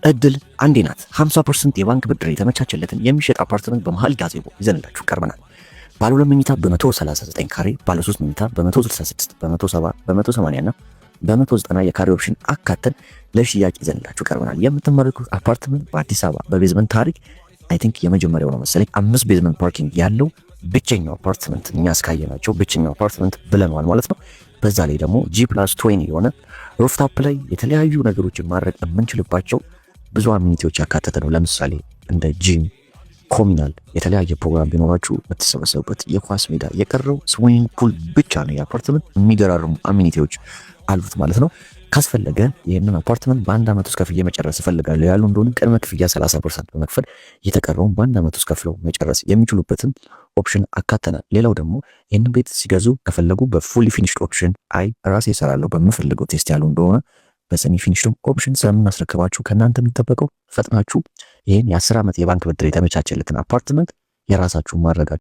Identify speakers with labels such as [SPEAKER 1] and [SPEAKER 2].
[SPEAKER 1] እድል አንዴ ናት። 50% የባንክ ብድር የተመቻቸለትን የሚሸጥ አፓርትመንት በመሃል ጋዜቦ ይዘንላችሁ ቀርበናል። ባለ 2 መኝታ በ139 ካሬ፣ ባለ 3 መኝታ በ166፣ በ170፣ በ180 እና በ190 የካሬ ኦፕሽን አካተን ለሽያጭ ይዘንላችሁ ቀርበናል። የምትመለከቱት አፓርትመንት በአዲስ አበባ በቤዝመንት ታሪክ አይ ቲንክ የመጀመሪያው ነው መሰለኝ 5 ቤዝመንት ፓርኪንግ ያለው ብቸኛው አፓርትመንት እኛ እስካየናቸው ብቸኛው አፓርትመንት ብለናል ማለት ነው። በዛ ላይ ደግሞ G+20 የሆነ ሩፍታፕ ላይ የተለያዩ ነገሮችን ማድረግ የምንችልባቸው ብዙ አሚኒቲዎች ያካተተ ነው። ለምሳሌ እንደ ጂም፣ ኮሚናል የተለያየ ፕሮግራም ቢኖራችሁ የምትሰበሰቡበት የኳስ ሜዳ፣ የቀረው ስዊሚንግ ፑል ብቻ ነው። የአፓርትመንት የሚገራርሙ አሚኒቲዎች አሉት ማለት ነው። ካስፈለገ ይህንን አፓርትመንት በአንድ ዓመት ውስጥ ከፍዬ መጨረስ እፈልጋለሁ ያሉ እንደሆነ ቅድመ ክፍያ 30% በመክፈል የተቀረውን በአንድ ዓመት ውስጥ ከፍለው መጨረስ የሚችሉበትን ኦፕሽን አካተናል። ሌላው ደግሞ ይህንን ቤት ሲገዙ ከፈለጉ በፉሊ ፊኒሽድ ኦፕሽን ራሴ እሰራለሁ በምፈልገው ቴስት ያሉ እንደሆነ በሰሚ ፊኒሽድ ኦፕሽን ስለምናስረክባችሁ ከእናንተ የሚጠበቀው ፈጥናችሁ ይህን የ10 ዓመት የባንክ ብድር የተመቻቸለትን አፓርትመንት የራሳችሁ ማድረጋችሁ